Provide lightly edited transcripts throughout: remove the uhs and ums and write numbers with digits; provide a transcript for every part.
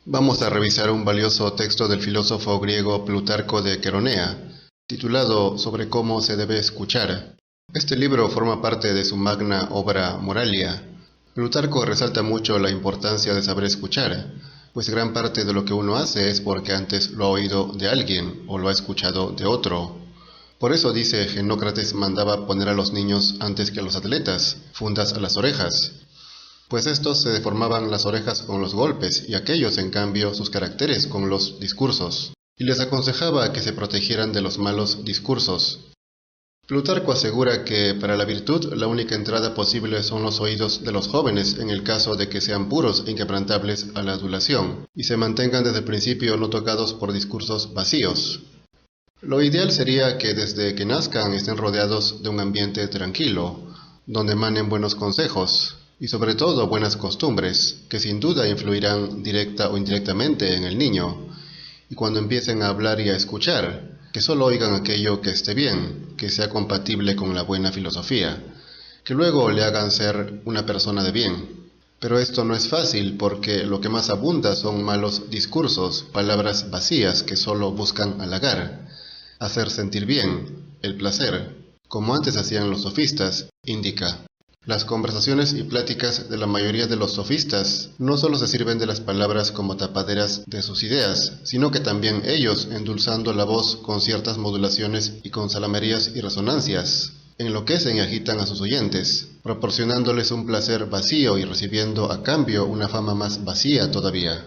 Vamos a revisar un valioso texto del filósofo griego Plutarco de Queronea, titulado Sobre cómo se debe escuchar. Este libro forma parte de su magna obra Moralia. Plutarco resalta mucho la importancia de saber escuchar, pues gran parte de lo que uno hace es porque antes lo ha oído de alguien o lo ha escuchado de otro. Por eso dice Genócrates mandaba poner a los niños antes que a los atletas, fundas a las orejas, pues estos se deformaban las orejas con los golpes y aquellos, en cambio, sus caracteres con los discursos, y les aconsejaba que se protegieran de los malos discursos. Plutarco asegura que para la virtud la única entrada posible son los oídos de los jóvenes en el caso de que sean puros e inquebrantables a la adulación, y se mantengan desde el principio no tocados por discursos vacíos. Lo ideal sería que desde que nazcan estén rodeados de un ambiente tranquilo, donde emanen buenos consejos, y sobre todo buenas costumbres, que sin duda influirán directa o indirectamente en el niño, y cuando empiecen a hablar y a escuchar, que solo oigan aquello que esté bien, que sea compatible con la buena filosofía, que luego le hagan ser una persona de bien. Pero esto no es fácil porque lo que más abunda son malos discursos, palabras vacías que solo buscan halagar, hacer sentir bien, el placer, como antes hacían los sofistas, indica. Las conversaciones y pláticas de la mayoría de los sofistas no solo se sirven de las palabras como tapaderas de sus ideas, sino que también ellos, endulzando la voz con ciertas modulaciones y con salamerías y resonancias, enloquecen y agitan a sus oyentes, proporcionándoles un placer vacío y recibiendo a cambio una fama más vacía todavía.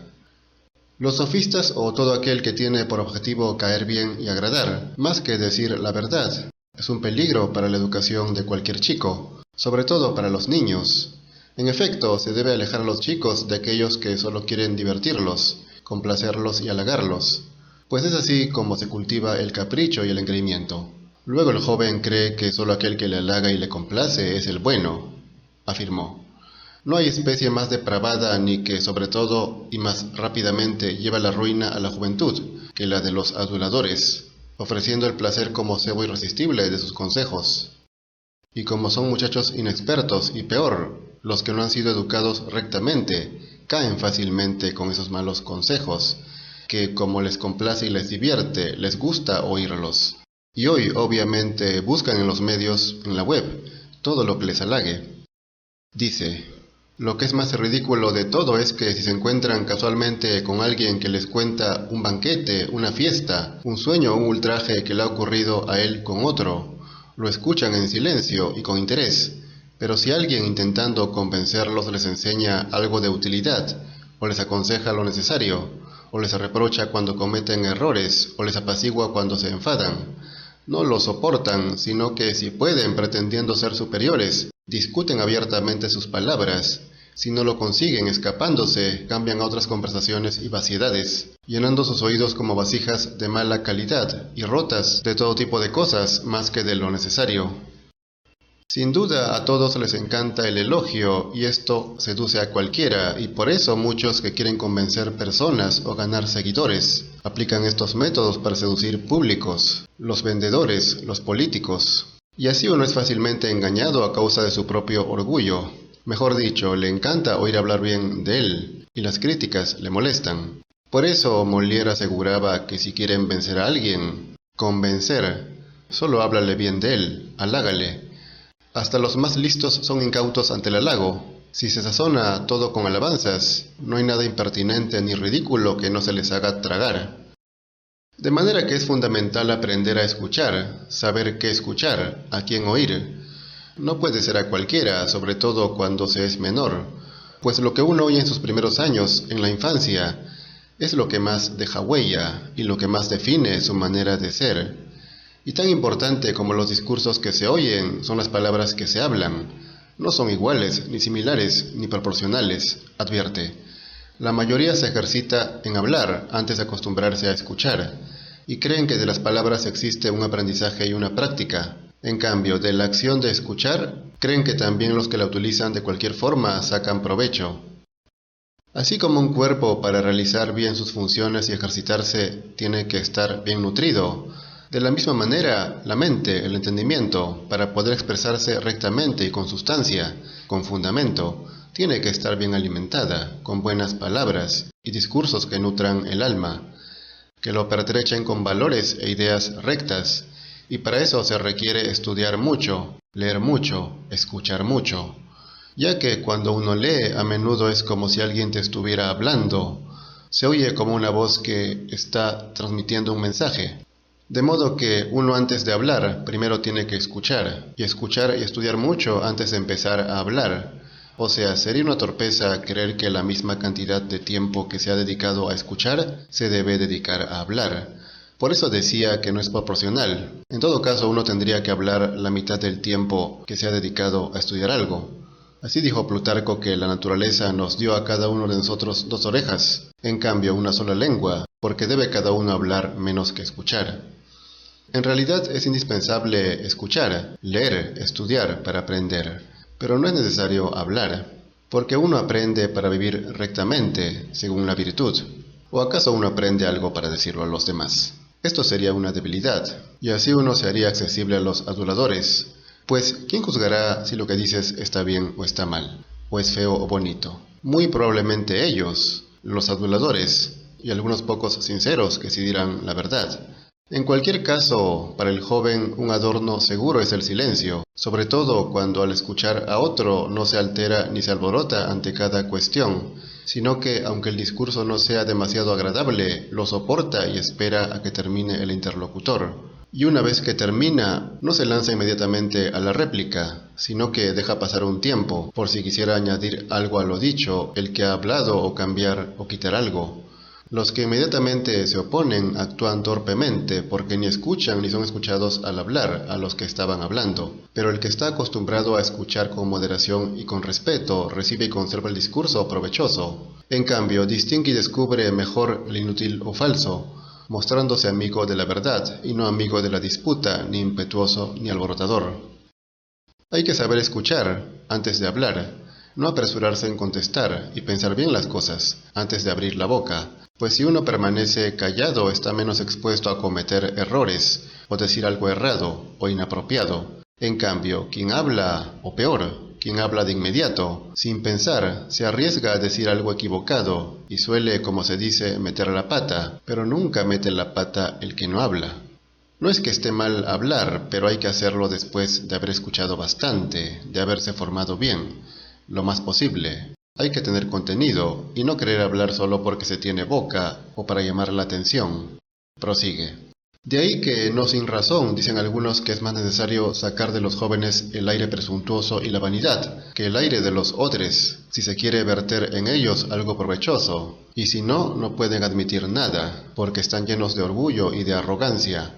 Los sofistas, o todo aquel que tiene por objetivo caer bien y agradar, más que decir la verdad, es un peligro para la educación de cualquier chico, sobre todo para los niños. En efecto, se debe alejar a los chicos de aquellos que solo quieren divertirlos, complacerlos y halagarlos, pues es así como se cultiva el capricho y el engreimiento. Luego el joven cree que solo aquel que le halaga y le complace es el bueno, afirmó. No hay especie más depravada ni que, sobre todo y más rápidamente, lleva la ruina a la juventud que la de los aduladores, ofreciendo el placer como cebo irresistible de sus consejos. Y como son muchachos inexpertos y peor, los que no han sido educados rectamente, caen fácilmente con esos malos consejos, que como les complace y les divierte, les gusta oírlos. Y hoy, obviamente, buscan en los medios, en la web, todo lo que les halague. Dice, lo que es más ridículo de todo es que si se encuentran casualmente con alguien que les cuenta un banquete, una fiesta, un sueño o un ultraje que le ha ocurrido a él con otro, lo escuchan en silencio y con interés, pero si alguien intentando convencerlos les enseña algo de utilidad, o les aconseja lo necesario, o les reprocha cuando cometen errores, o les apacigua cuando se enfadan, no lo soportan, sino que si pueden, pretendiendo ser superiores, discuten abiertamente sus palabras. Si no lo consiguen escapándose, cambian a otras conversaciones y vaciedades, llenando sus oídos como vasijas de mala calidad y rotas de todo tipo de cosas más que de lo necesario. Sin duda a todos les encanta el elogio y esto seduce a cualquiera, y por eso muchos que quieren convencer personas o ganar seguidores aplican estos métodos para seducir públicos, los vendedores, los políticos. Y así uno es fácilmente engañado a causa de su propio orgullo. Mejor dicho, le encanta oír hablar bien de él, y las críticas le molestan. Por eso Molière aseguraba que si quieren vencer a alguien, convencer, solo háblale bien de él, halágale. Hasta los más listos son incautos ante el halago. Si se sazona todo con alabanzas, no hay nada impertinente ni ridículo que no se les haga tragar. De manera que es fundamental aprender a escuchar, saber qué escuchar, a quién oír. No puede ser a cualquiera, sobre todo cuando se es menor, pues lo que uno oye en sus primeros años, en la infancia, es lo que más deja huella y lo que más define su manera de ser. Y tan importante como los discursos que se oyen son las palabras que se hablan. No son iguales, ni similares, ni proporcionales, advierte. La mayoría se ejercita en hablar antes de acostumbrarse a escuchar, y creen que de las palabras existe un aprendizaje y una práctica. En cambio, de la acción de escuchar, creen que también los que la utilizan de cualquier forma sacan provecho. Así como un cuerpo para realizar bien sus funciones y ejercitarse tiene que estar bien nutrido, de la misma manera, la mente, el entendimiento, para poder expresarse rectamente y con sustancia, con fundamento, tiene que estar bien alimentada, con buenas palabras y discursos que nutran el alma, que lo pertrechen con valores e ideas rectas, y para eso se requiere estudiar mucho, leer mucho, escuchar mucho, ya que cuando uno lee a menudo es como si alguien te estuviera hablando, se oye como una voz que está transmitiendo un mensaje. De modo que uno antes de hablar primero tiene que escuchar y estudiar mucho antes de empezar a hablar. O sea, sería una torpeza creer que la misma cantidad de tiempo que se ha dedicado a escuchar se debe dedicar a hablar. Por eso decía que no es proporcional. En todo caso, uno tendría que hablar la mitad del tiempo que se ha dedicado a estudiar algo. Así dijo Plutarco que la naturaleza nos dio a cada uno de nosotros 2 orejas, en cambio una sola lengua, porque debe cada uno hablar menos que escuchar. En realidad es indispensable escuchar, leer, estudiar para aprender, pero no es necesario hablar, porque uno aprende para vivir rectamente, según la virtud. ¿O acaso uno aprende algo para decirlo a los demás? Esto sería una debilidad, y así uno se haría accesible a los aduladores. Pues, ¿quién juzgará si lo que dices está bien o está mal, o es feo o bonito? Muy probablemente ellos, los aduladores, y algunos pocos sinceros que sí dirán la verdad. En cualquier caso, para el joven un adorno seguro es el silencio, sobre todo cuando al escuchar a otro no se altera ni se alborota ante cada cuestión, sino que, aunque el discurso no sea demasiado agradable, lo soporta y espera a que termine el interlocutor. Y una vez que termina, no se lanza inmediatamente a la réplica, sino que deja pasar un tiempo, por si quisiera añadir algo a lo dicho, el que ha hablado, o cambiar o quitar algo. Los que inmediatamente se oponen actúan torpemente, porque ni escuchan ni son escuchados al hablar a los que estaban hablando. Pero el que está acostumbrado a escuchar con moderación y con respeto, recibe y conserva el discurso provechoso. En cambio, distingue y descubre mejor el inútil o falso, mostrándose amigo de la verdad y no amigo de la disputa, ni impetuoso ni alborotador. Hay que saber escuchar antes de hablar, no apresurarse en contestar y pensar bien las cosas antes de abrir la boca, pues si uno permanece callado está menos expuesto a cometer errores o decir algo errado o inapropiado. En cambio, quien habla, o peor, quien habla de inmediato, sin pensar, se arriesga a decir algo equivocado y suele, como se dice, meter la pata, pero nunca mete la pata el que no habla. No es que esté mal hablar, pero hay que hacerlo después de haber escuchado bastante, de haberse formado bien, lo más posible. Hay que tener contenido y no querer hablar solo porque se tiene boca o para llamar la atención. Prosigue. De ahí que, no sin razón, dicen algunos que es más necesario sacar de los jóvenes el aire presuntuoso y la vanidad, que el aire de los odres, si se quiere verter en ellos algo provechoso, y si no, no pueden admitir nada, porque están llenos de orgullo y de arrogancia.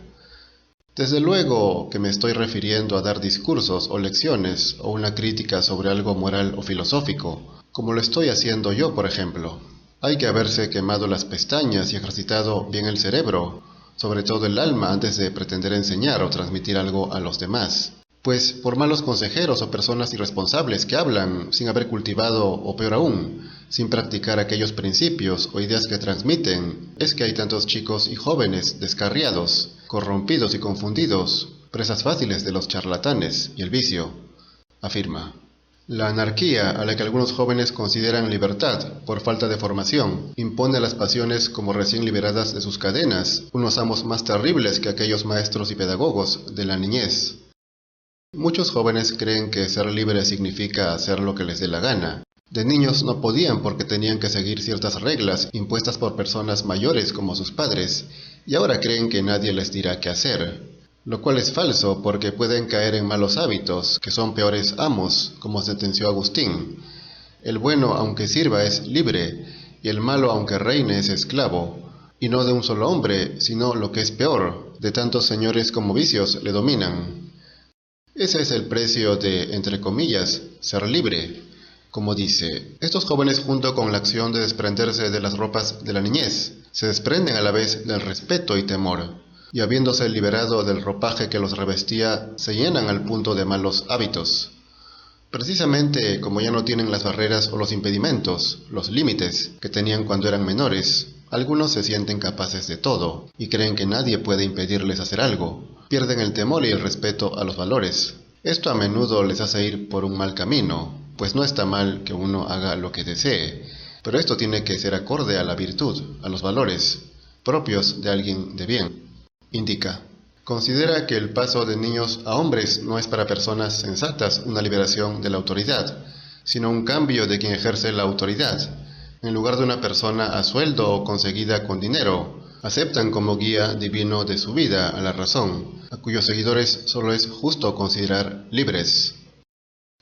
Desde luego que me estoy refiriendo a dar discursos o lecciones o una crítica sobre algo moral o filosófico, como lo estoy haciendo yo, por ejemplo. Hay que haberse quemado las pestañas y ejercitado bien el cerebro, sobre todo el alma, antes de pretender enseñar o transmitir algo a los demás. Pues por malos consejeros o personas irresponsables que hablan sin haber cultivado, o peor aún, sin practicar aquellos principios o ideas que transmiten, es que hay tantos chicos y jóvenes descarriados, corrompidos y confundidos, presas fáciles de los charlatanes y el vicio, afirma. La anarquía, a la que algunos jóvenes consideran libertad, por falta de formación, impone a las pasiones como recién liberadas de sus cadenas, unos amos más terribles que aquellos maestros y pedagogos de la niñez. Muchos jóvenes creen que ser libre significa hacer lo que les dé la gana. De niños no podían porque tenían que seguir ciertas reglas impuestas por personas mayores como sus padres, y ahora creen que nadie les dirá qué hacer. Lo cual es falso porque pueden caer en malos hábitos, que son peores amos, como sentenció Agustín. El bueno, aunque sirva, es libre, y el malo, aunque reine, es esclavo, y no de un solo hombre, sino lo que es peor, de tantos señores como vicios le dominan. Ese es el precio de, entre comillas, ser libre. Como dice, estos jóvenes, junto con la acción de desprenderse de las ropas de la niñez, se desprenden a la vez del respeto y temor, y habiéndose liberado del ropaje que los revestía, se llenan al punto de malos hábitos. Precisamente como ya no tienen las barreras o los impedimentos, los límites, que tenían cuando eran menores, algunos se sienten capaces de todo, y creen que nadie puede impedirles hacer algo. Pierden el temor y el respeto a los valores. Esto a menudo les hace ir por un mal camino, pues no está mal que uno haga lo que desee, pero esto tiene que ser acorde a la virtud, a los valores propios de alguien de bien. Indica: considera que el paso de niños a hombres no es para personas sensatas una liberación de la autoridad, sino un cambio de quien ejerce la autoridad. En lugar de una persona a sueldo o conseguida con dinero, aceptan como guía divino de su vida a la razón, a cuyos seguidores solo es justo considerar libres.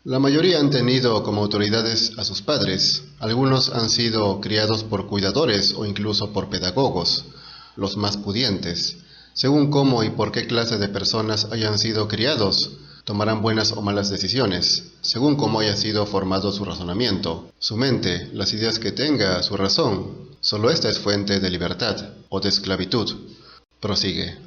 La mayoría han tenido como autoridades a sus padres. Algunos han sido criados por cuidadores o incluso por pedagogos, los más pudientes. Según cómo y por qué clase de personas hayan sido criados, tomarán buenas o malas decisiones, según cómo haya sido formado su razonamiento, su mente, las ideas que tenga, su razón. Solo esta es fuente de libertad o de esclavitud. Prosigue: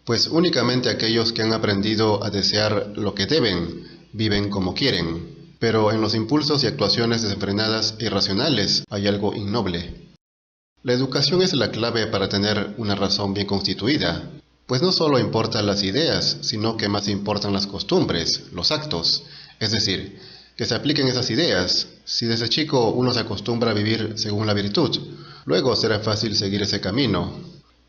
pues únicamente aquellos que han aprendido a desear lo que deben, viven como quieren, pero en los impulsos y actuaciones desenfrenadas e irracionales hay algo innoble. La educación es la clave para tener una razón bien constituida, pues no solo importan las ideas, sino que más importan las costumbres, los actos, es decir, que se apliquen esas ideas. Si desde chico uno se acostumbra a vivir según la virtud, luego será fácil seguir ese camino.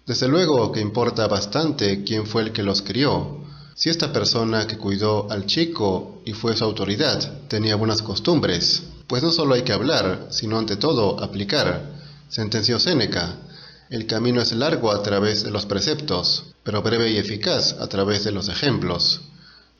Desde luego que importa bastante quién fue el que los crió. Si esta persona que cuidó al chico y fue su autoridad tenía buenas costumbres, pues no solo hay que hablar, sino ante todo aplicar. Sentenció Séneca: el camino es largo a través de los preceptos, pero breve y eficaz a través de los ejemplos.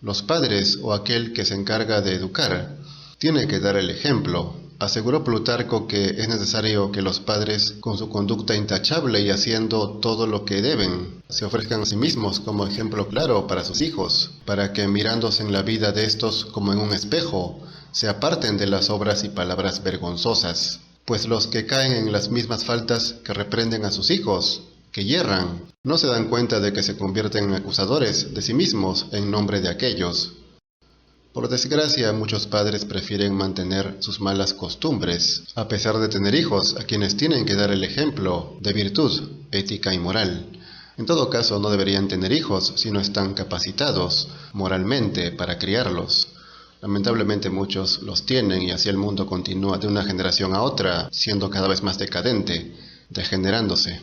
Los padres o aquel que se encarga de educar tiene que dar el ejemplo. Aseguró Plutarco que es necesario que los padres, con su conducta intachable y haciendo todo lo que deben, se ofrezcan a sí mismos como ejemplo claro para sus hijos, para que mirándose en la vida de estos como en un espejo, se aparten de las obras y palabras vergonzosas. Pues los que caen en las mismas faltas que reprenden a sus hijos, que yerran, no se dan cuenta de que se convierten en acusadores de sí mismos en nombre de aquellos. Por desgracia, muchos padres prefieren mantener sus malas costumbres, a pesar de tener hijos a quienes tienen que dar el ejemplo de virtud, ética y moral. En todo caso, no deberían tener hijos si no están capacitados moralmente para criarlos. Lamentablemente muchos los tienen y así el mundo continúa de una generación a otra, siendo cada vez más decadente, degenerándose.